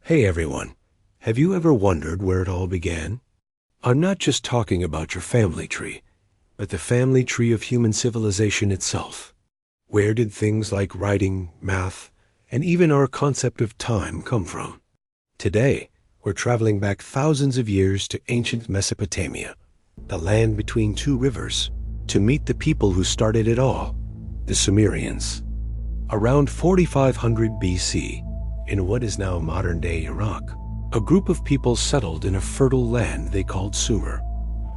Hey everyone, have you ever wondered where it all began? I'm not just talking about your family tree, but the family tree of human civilization itself. Where did things like writing, math, and even our concept of time come from? Today, we're traveling back thousands of years to ancient Mesopotamia, the land between two rivers, to meet the people who started it all, the Sumerians. Around 4500 BC, in what is now modern-day Iraq, a group of people settled in a fertile land they called Sumer.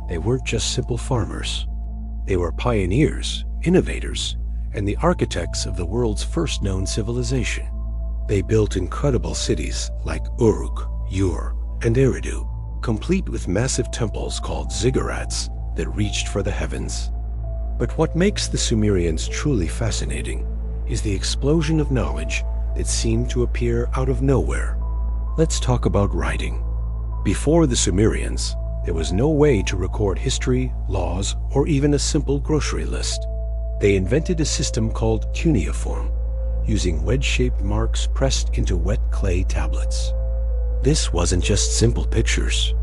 They weren't just simple farmers. They were pioneers, innovators, and the architects of the world's first known civilization. They built incredible cities like Uruk, Ur, and Eridu, complete with massive temples called ziggurats that reached for the heavens. But what makes the Sumerians truly fascinating is the explosion of knowledge that seemed to appear out of nowhere. Let's talk about writing. Before the Sumerians, there was no way to record history, laws, or even a simple grocery list. They invented a system called cuneiform, using wedge-shaped marks pressed into wet clay tablets. This wasn't just simple pictures.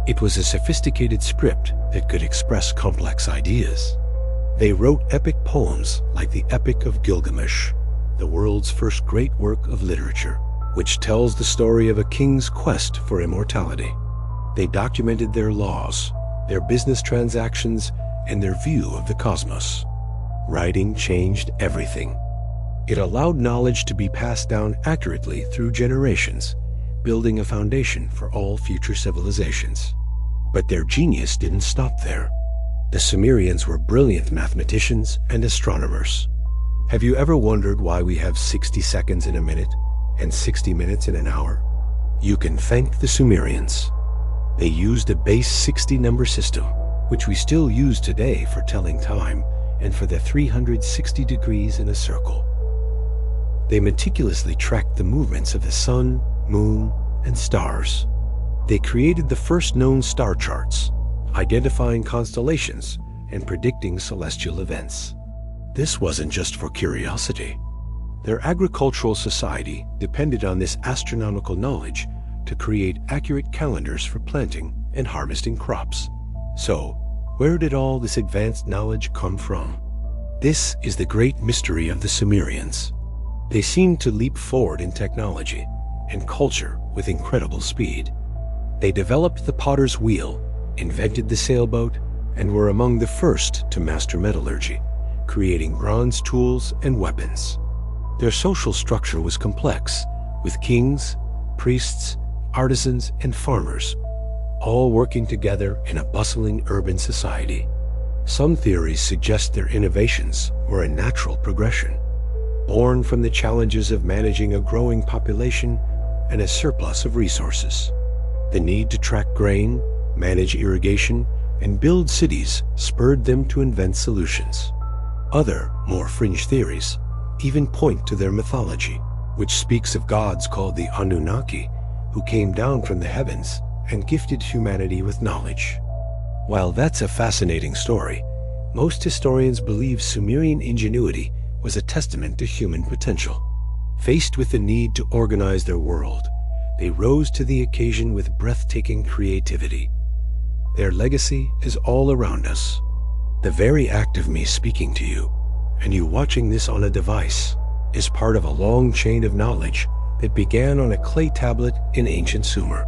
It was a sophisticated script that could express complex ideas. They wrote epic poems like the Epic of Gilgamesh, the world's first great work of literature, which tells the story of a king's quest for immortality. They documented their laws, their business transactions, and their view of the cosmos. Writing changed everything. It allowed knowledge to be passed down accurately through generations, building a foundation for all future civilizations. But their genius didn't stop there. The Sumerians were brilliant mathematicians and astronomers. Have you ever wondered why we have 60 seconds in a minute and 60 minutes in an hour? You can thank the Sumerians. They used a base 60 number system, which we still use today for telling time and for the 360 degrees in a circle. They meticulously tracked the movements of the sun, moon, and stars. They created the first known star charts, identifying constellations and predicting celestial events. This wasn't just for curiosity. Their agricultural society depended on this astronomical knowledge to create accurate calendars for planting and harvesting crops. So, where did all this advanced knowledge come from? This is the great mystery of the Sumerians. They seemed to leap forward in technology and culture with incredible speed. They developed the potter's wheel, invented the sailboat, and were among the first to master metallurgy, creating bronze tools and weapons. Their social structure was complex, with kings, priests, artisans, and farmers, all working together in a bustling urban society. Some theories suggest their innovations were a natural progression, born from the challenges of managing a growing population and a surplus of resources. The need to track grain, manage irrigation, and build cities spurred them to invent solutions. Other, more fringe theories even point to their mythology, which speaks of gods called the Anunnaki, who came down from the heavens and gifted humanity with knowledge. While that's a fascinating story, most historians believe Sumerian ingenuity was a testament to human potential. Faced with the need to organize their world, they rose to the occasion with breathtaking creativity. Their legacy is all around us. The very act of me speaking to you, and you watching this on a device, is part of a long chain of knowledge that began on a clay tablet in ancient Sumer.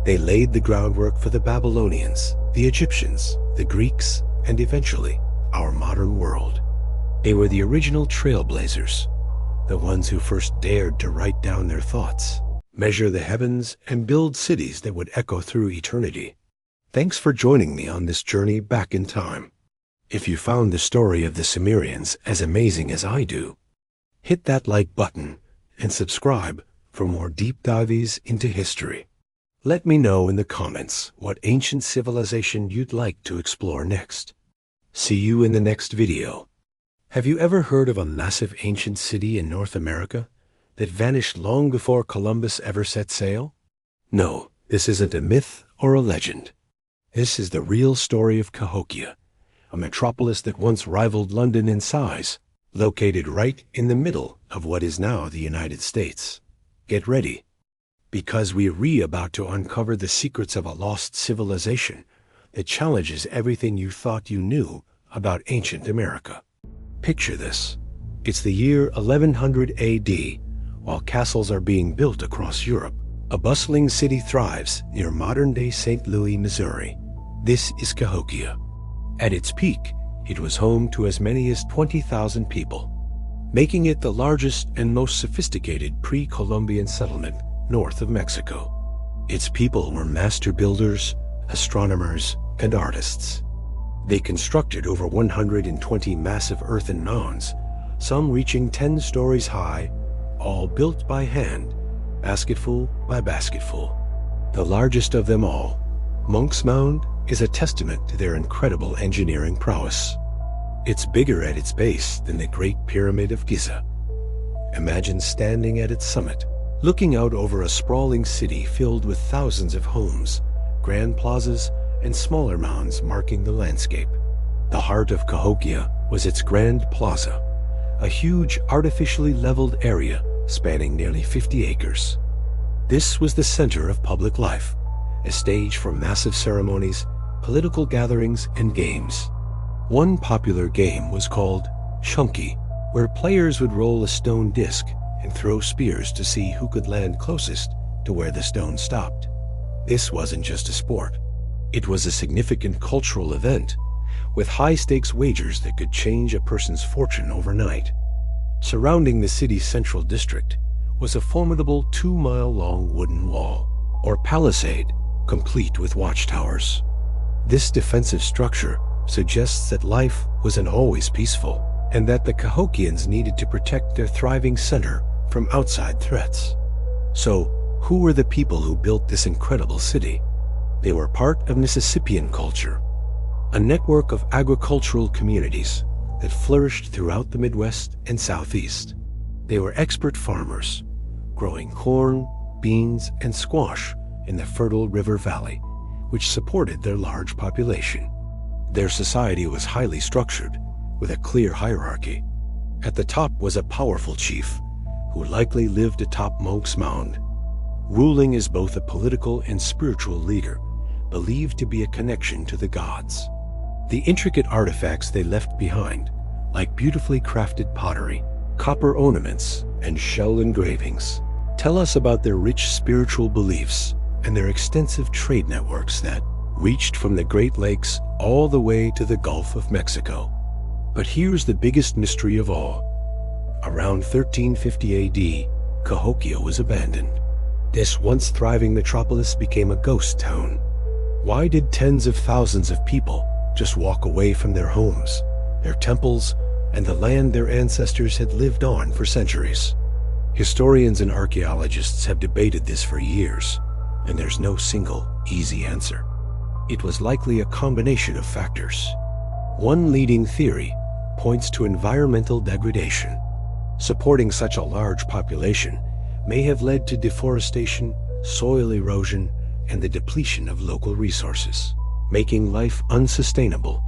They laid the groundwork for the Babylonians, the Egyptians, the Greeks, and eventually our modern world. They were the original trailblazers, the ones who first dared to write down their thoughts, measure the heavens, and build cities that would echo through eternity. Thanks for joining me on this journey back in time. If you found the story of the Sumerians as amazing as I do, hit that like button and subscribe for more deep dives into history. Let me know in the comments what ancient civilization you'd like to explore next. See you in the next video. Have you ever heard of a massive ancient city in North America that vanished long before Columbus ever set sail? No, this isn't a myth or a legend. This is the real story of Cahokia, a metropolis that once rivaled London in size, located right in the middle of what is now the United States. Get ready. Because we're about to uncover the secrets of a lost civilization that challenges everything you thought you knew about ancient America. Picture this. It's the year 1100 AD, while castles are being built across Europe. A bustling city thrives near modern-day St. Louis, Missouri. This is Cahokia. At its peak, it was home to as many as 20,000 people, making it the largest and most sophisticated pre-Columbian settlement north of Mexico. Its people were master builders, astronomers, and artists. They constructed over 120 massive earthen mounds, some reaching 10 stories high, all built by hand, basketful by basketful. The largest of them all, Monk's Mound, is a testament to their incredible engineering prowess. It's bigger at its base than the Great Pyramid of Giza. Imagine standing at its summit, looking out over a sprawling city filled with thousands of homes, grand plazas, and smaller mounds marking the landscape. The heart of Cahokia was its Grand Plaza, a huge artificially leveled area spanning nearly 50 acres. This was the center of public life, a stage for massive ceremonies, political gatherings, and games. One popular game was called Chunky, where players would roll a stone disc and throw spears to see who could land closest to where the stone stopped. This wasn't just a sport. It was a significant cultural event, with high-stakes wagers that could change a person's fortune overnight. Surrounding the city's central district was a formidable 2-mile-long wooden wall, or palisade, complete with watchtowers. This defensive structure suggests that life wasn't always peaceful, and that the Cahokians needed to protect their thriving center from outside threats. So, who were the people who built this incredible city? They were part of Mississippian culture, a network of agricultural communities that flourished throughout the Midwest and Southeast. They were expert farmers, growing corn, beans, and squash in the fertile river valley, which supported their large population. Their society was highly structured, with a clear hierarchy. At the top was a powerful chief, who likely lived atop Monk's Mound, ruling as both a political and spiritual leader, believed to be a connection to the gods. The intricate artifacts they left behind, like beautifully crafted pottery, copper ornaments, and shell engravings, tell us about their rich spiritual beliefs and their extensive trade networks that reached from the Great Lakes all the way to the Gulf of Mexico. But here's the biggest mystery of all. Around 1350 AD, Cahokia was abandoned. This once thriving metropolis became a ghost town. Why did tens of thousands of people just walk away from their homes, their temples, and the land their ancestors had lived on for centuries? Historians and archaeologists have debated this for years, and there's no single, easy answer. It was likely a combination of factors. One leading theory points to environmental degradation. Supporting such a large population may have led to deforestation, soil erosion, and the depletion of local resources, making life unsustainable.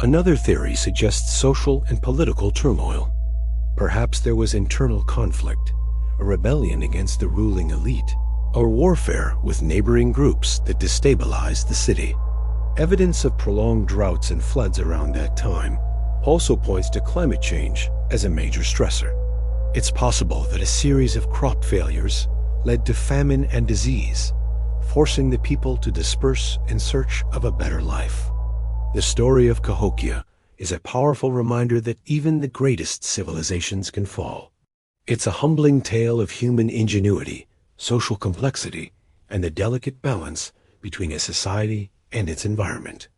Another theory suggests social and political turmoil. Perhaps there was internal conflict, a rebellion against the ruling elite, or warfare with neighboring groups that destabilized the city. Evidence of prolonged droughts and floods around that time also points to climate change as a major stressor. It's possible that a series of crop failures led to famine and disease, forcing the people to disperse in search of a better life. The story of Cahokia is a powerful reminder that even the greatest civilizations can fall. It's a humbling tale of human ingenuity, social complexity, and the delicate balance between a society and its environment.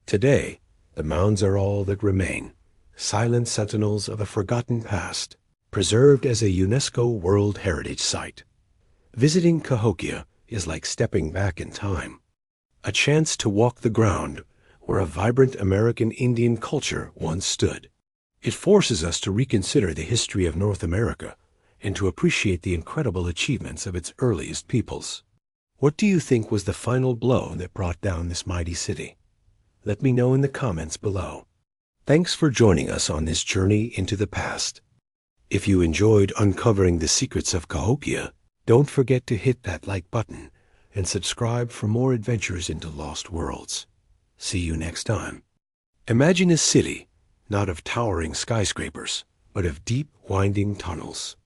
Today, the mounds are all that remain, silent sentinels of a forgotten past, preserved as a UNESCO World Heritage Site. Visiting Cahokia is like stepping back in time, a chance to walk the ground where a vibrant American Indian culture once stood. It forces us to reconsider the history of North America and to appreciate the incredible achievements of its earliest peoples. What do you think was the final blow that brought down this mighty city? Let me know in the comments below. Thanks for joining us on this journey into the past. If you enjoyed uncovering the secrets of Cahokia, Don't forget to hit that like button and subscribe for more adventures into lost worlds. See you next time. Imagine a city, not of towering skyscrapers, but of deep, winding tunnels.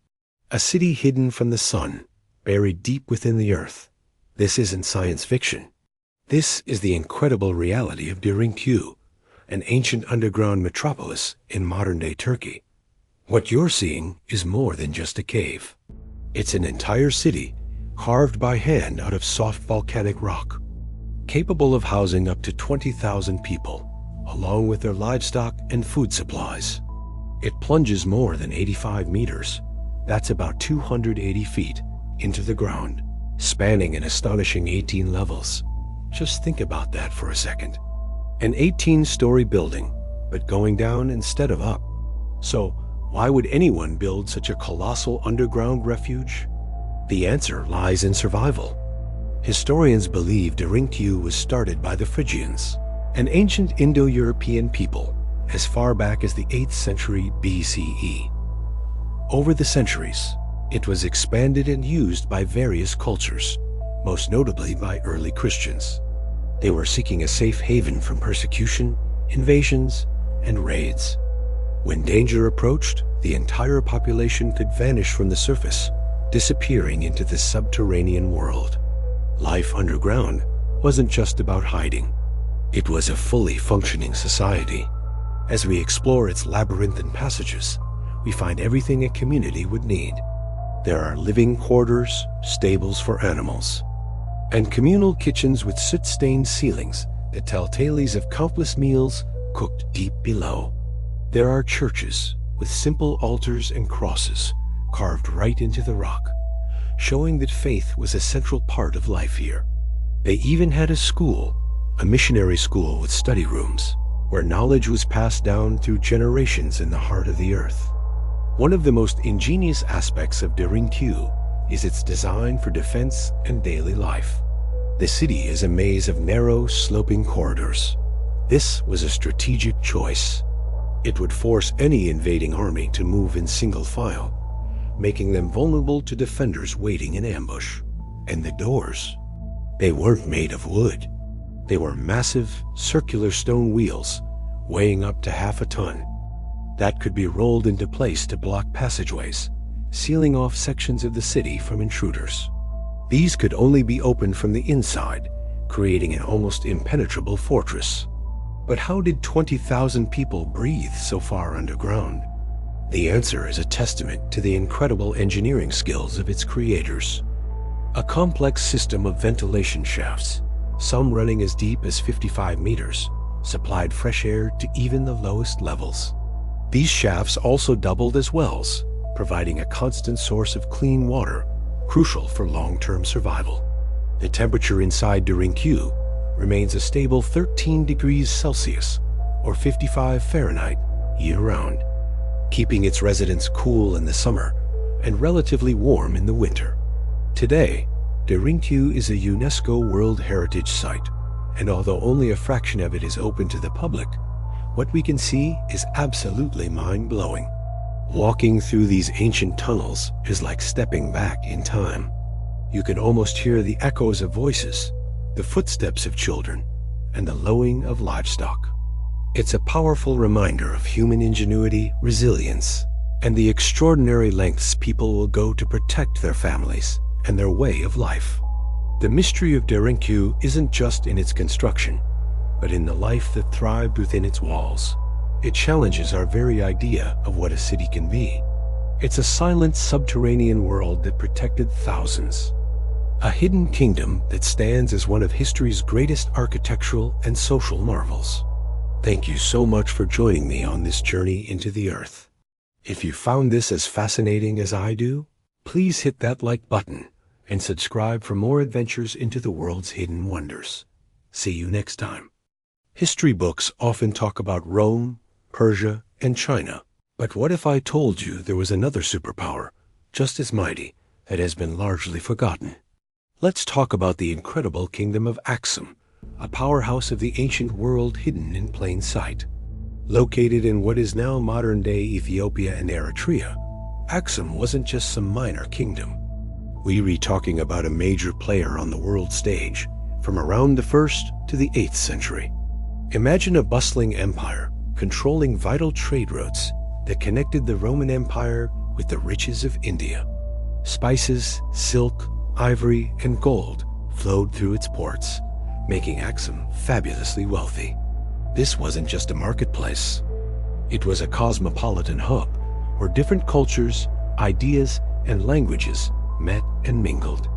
A city hidden from the sun, buried deep within the earth. This isn't science fiction. This is the incredible reality of Derinkuyu, an ancient underground metropolis in modern-day Turkey. What you're seeing is more than just a cave. It's an entire city, carved by hand out of soft volcanic rock, capable of housing up to 20,000 people, along with their livestock and food supplies. It plunges more than 85 meters, that's about 280 feet, into the ground, spanning an astonishing 18 levels. Just think about that for a second. An 18-story building, but going down instead of up. So, why would anyone build such a colossal underground refuge? The answer lies in survival. Historians believe Derinkuyu was started by the Phrygians, an ancient Indo-European people, as far back as the 8th century BCE. Over the centuries, it was expanded and used by various cultures, most notably by early Christians. They were seeking a safe haven from persecution, invasions, and raids. When danger approached, the entire population could vanish from the surface, disappearing into the subterranean world. Life underground wasn't just about hiding. It was a fully functioning society. As we explore its labyrinthine passages, we find everything a community would need. There are living quarters, stables for animals, and communal kitchens with soot-stained ceilings that tell tales of countless meals cooked deep below. There are churches with simple altars and crosses carved right into the rock, showing that faith was a central part of life here. They even had a school, a missionary school with study rooms, where knowledge was passed down through generations in the heart of the earth. One of the most ingenious aspects of Derinkuyu is its design for defense and daily life. The city is a maze of narrow, sloping corridors. This was a strategic choice. It would force any invading army to move in single file, making them vulnerable to defenders waiting in ambush. And the doors, they weren't made of wood. They were massive, circular stone wheels, weighing up to half a ton. That could be rolled into place to block passageways, sealing off sections of the city from intruders. These could only be opened from the inside, creating an almost impenetrable fortress. But how did 20,000 people breathe so far underground? The answer is a testament to the incredible engineering skills of its creators. A complex system of ventilation shafts, some running as deep as 55 meters, supplied fresh air to even the lowest levels. These shafts also doubled as wells, providing a constant source of clean water, crucial for long-term survival. The temperature inside Derinkuyu remains a stable 13 degrees Celsius, or 55 Fahrenheit, year-round, keeping its residents cool in the summer and relatively warm in the winter. Today, Derinkuyu is a UNESCO World Heritage Site, and although only a fraction of it is open to the public, what we can see is absolutely mind-blowing. Walking through these ancient tunnels is like stepping back in time. You can almost hear the echoes of voices, the footsteps of children, and the lowing of livestock. It's a powerful reminder of human ingenuity, resilience, and the extraordinary lengths people will go to protect their families and their way of life. The mystery of Derinkuyu isn't just in its construction, but in the life that thrived within its walls. It challenges our very idea of what a city can be. It's a silent subterranean world that protected thousands. A hidden kingdom that stands as one of history's greatest architectural and social marvels. Thank you so much for joining me on this journey into the earth. If you found this as fascinating as I do, please hit that like button and subscribe for more adventures into the world's hidden wonders. See you next time. History books often talk about Rome, Persia, and China. But what if I told you there was another superpower, just as mighty, that has been largely forgotten? Let's talk about the incredible Kingdom of Axum, a powerhouse of the ancient world hidden in plain sight. Located in what is now modern-day Ethiopia and Eritrea, Axum wasn't just some minor kingdom. We're talking about a major player on the world stage, from around the 1st to the 8th century. Imagine a bustling empire controlling vital trade routes that connected the Roman Empire with the riches of India. Spices, silk, ivory, and gold flowed through its ports, making Axum fabulously wealthy. This wasn't just a marketplace. It was a cosmopolitan hub where different cultures, ideas, and languages met and mingled.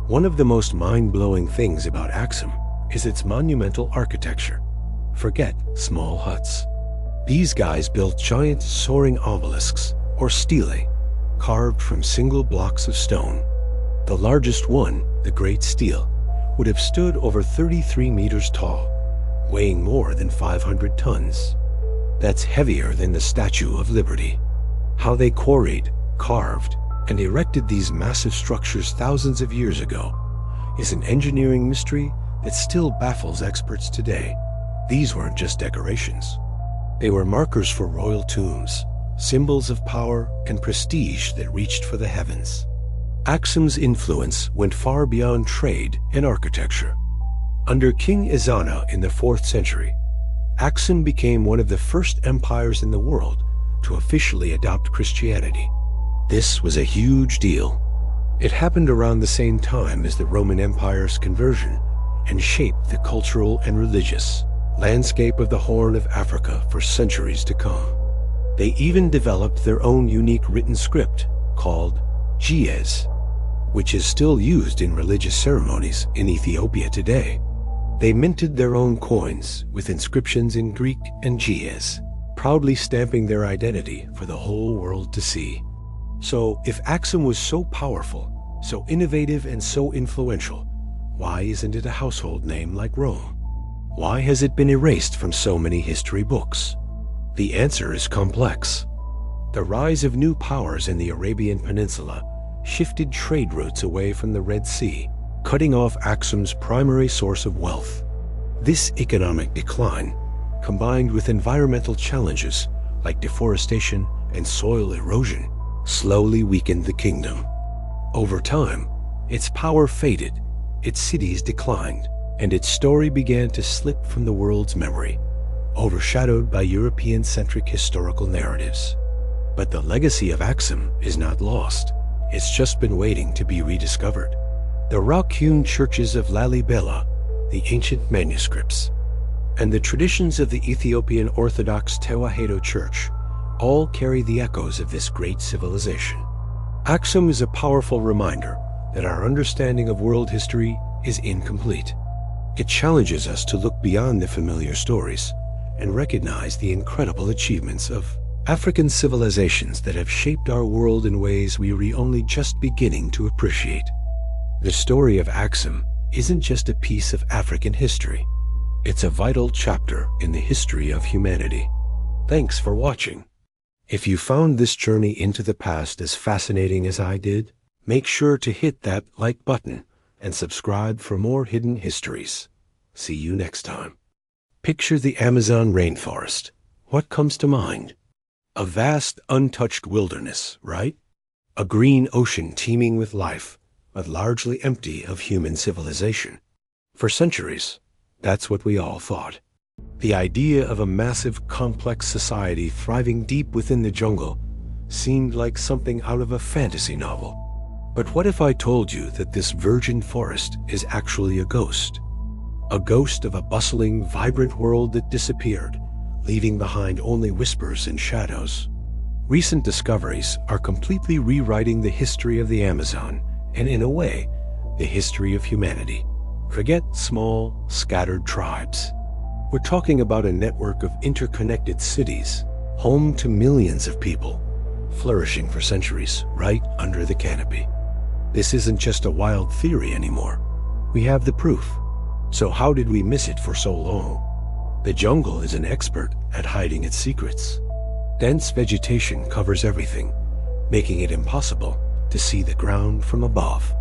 One of the most mind-blowing things about Axum is its monumental architecture. Forget small huts. These guys built giant soaring obelisks, or stelae, carved from single blocks of stone. The largest one, the Great Stele, would have stood over 33 meters tall, weighing more than 500 tons. That's heavier than the Statue of Liberty. How they quarried, carved, and erected these massive structures thousands of years ago is an engineering mystery that still baffles experts today. These weren't just decorations. They were markers for royal tombs, symbols of power and prestige that reached for the heavens. Axum's influence went far beyond trade and architecture. Under King Ezana in the 4th century, Axum became one of the first empires in the world to officially adopt Christianity. This was a huge deal. It happened around the same time as the Roman Empire's conversion and shaped the cultural and religious landscape of the Horn of Africa for centuries to come. They even developed their own unique written script called Ge'ez, which is still used in religious ceremonies in Ethiopia today. They minted their own coins with inscriptions in Greek and Ge'ez, proudly stamping their identity for the whole world to see. So, if Axum was so powerful, so innovative, and so influential, why isn't it a household name like Rome? Why has it been erased from so many history books? The answer is complex. The rise of new powers in the Arabian Peninsula shifted trade routes away from the Red Sea, cutting off Axum's primary source of wealth. This economic decline, combined with environmental challenges like deforestation and soil erosion, slowly weakened the kingdom. Over time, its power faded, its cities declined, and its story began to slip from the world's memory, overshadowed by European-centric historical narratives. But the legacy of Axum is not lost. It's just been waiting to be rediscovered. The rock-hewn churches of Lalibela, the ancient manuscripts, and the traditions of the Ethiopian Orthodox Tewahedo Church all carry the echoes of this great civilization. Axum is a powerful reminder that our understanding of world history is incomplete. It challenges us to look beyond the familiar stories and recognize the incredible achievements of African civilizations that have shaped our world in ways we are only just beginning to appreciate. The story of Axum isn't just a piece of African history. It's a vital chapter in the history of humanity. Thanks for watching. If you found this journey into the past as fascinating as I did, make sure to hit that like button and subscribe for more hidden histories. See you next time. Picture the Amazon rainforest. What comes to mind? A vast, untouched wilderness, right? A green ocean teeming with life, but largely empty of human civilization. For centuries, that's what we all thought. The idea of a massive, complex society thriving deep within the jungle seemed like something out of a fantasy novel. But what if I told you that this virgin forest is actually a ghost? A ghost of a bustling, vibrant world that disappeared, leaving behind only whispers and shadows. Recent discoveries are completely rewriting the history of the Amazon, and in a way, the history of humanity. Forget small, scattered tribes. We're talking about a network of interconnected cities, home to millions of people, flourishing for centuries right under the canopy. This isn't just a wild theory anymore. We have the proof. So how did we miss it for so long? The jungle is an expert at hiding its secrets. Dense vegetation covers everything, making it impossible to see the ground from above.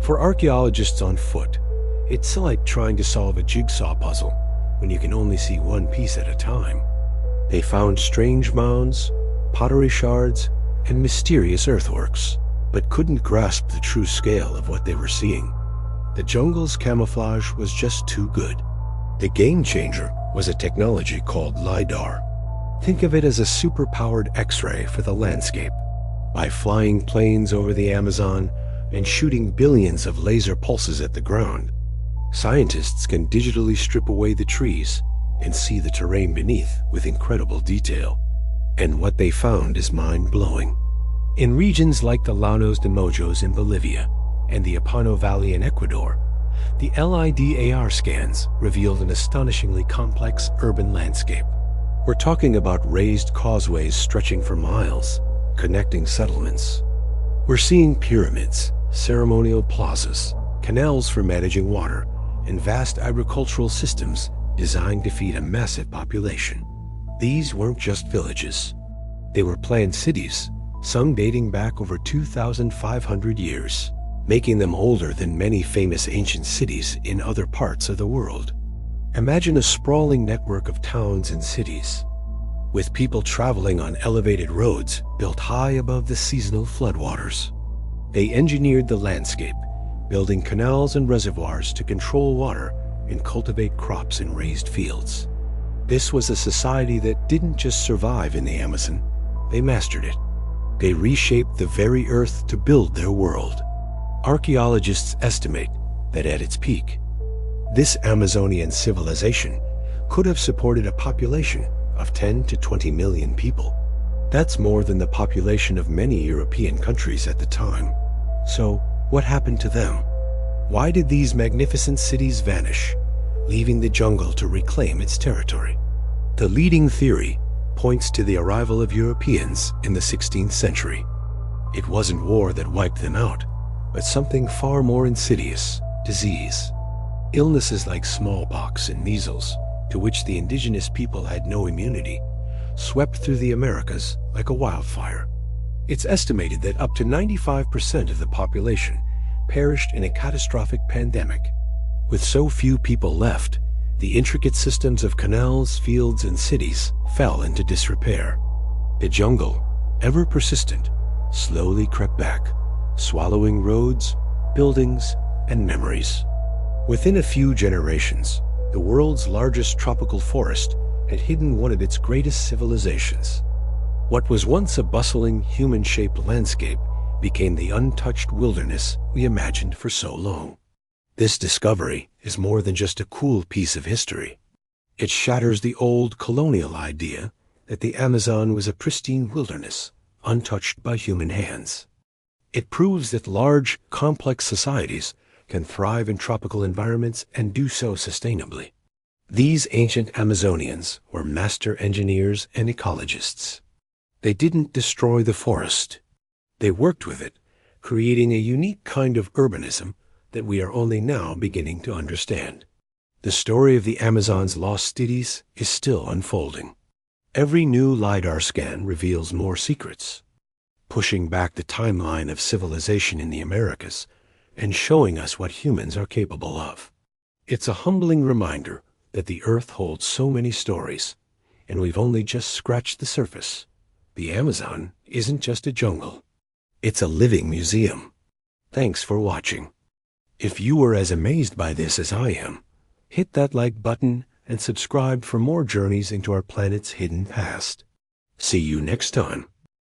For archaeologists on foot, it's like trying to solve a jigsaw puzzle when you can only see one piece at a time. They found strange mounds, pottery shards, and mysterious earthworks. but couldn't grasp the true scale of what they were seeing. The jungle's camouflage was just too good. The game changer was a technology called LiDAR. Think of it as a super-powered X-ray for the landscape. By flying planes over the Amazon and shooting billions of laser pulses at the ground, scientists can digitally strip away the trees and see the terrain beneath with incredible detail. And what they found is mind-blowing. In regions like the Llanos de Mojos in Bolivia and the Apano Valley in Ecuador, the LiDAR scans revealed an astonishingly complex urban landscape. We're talking about raised causeways stretching for miles, connecting settlements. We're seeing pyramids, ceremonial plazas, canals for managing water, and vast agricultural systems designed to feed a massive population. These weren't just villages. They were planned cities, some dating back over 2,500 years, making them older than many famous ancient cities in other parts of the world. Imagine a sprawling network of towns and cities, with people traveling on elevated roads built high above the seasonal floodwaters. They engineered the landscape, building canals and reservoirs to control water and cultivate crops in raised fields. This was a society that didn't just survive in the Amazon, they mastered it. They reshaped the very earth to build their world. Archaeologists estimate that at its peak, this Amazonian civilization could have supported a population of 10 to 20 million people. That's more than the population of many European countries at the time. So, what happened to them? Why did these magnificent cities vanish, leaving the jungle to reclaim its territory? The leading theory points to the arrival of Europeans in the 16th century. It wasn't war that wiped them out, but something far more insidious: disease. Illnesses like smallpox and measles, to which the indigenous people had no immunity, swept through the Americas like a wildfire. It's estimated that up to 95% of the population perished in a catastrophic pandemic. With so few people left, the intricate systems of canals, fields, and cities fell into disrepair. The jungle, ever persistent, slowly crept back, swallowing roads, buildings, and memories. Within a few generations, the world's largest tropical forest had hidden one of its greatest civilizations. What was once a bustling, human-shaped landscape became the untouched wilderness we imagined for so long. This discovery is more than just a cool piece of history. It shatters the old colonial idea that the Amazon was a pristine wilderness, untouched by human hands. It proves that large, complex societies can thrive in tropical environments and do so sustainably. These ancient Amazonians were master engineers and ecologists. They didn't destroy the forest. They worked with it, creating a unique kind of urbanism that we are only now beginning to understand. The story of the Amazon's lost cities is still unfolding. Every new LiDAR scan reveals more secrets, pushing back the timeline of civilization in the Americas and showing us what humans are capable of. It's a humbling reminder that the Earth holds so many stories, and we've only just scratched the surface. The Amazon isn't just a jungle. It's a living museum. Thanks for watching. If you were as amazed by this as I am, hit that like button and subscribe for more journeys into our planet's hidden past. See you next time.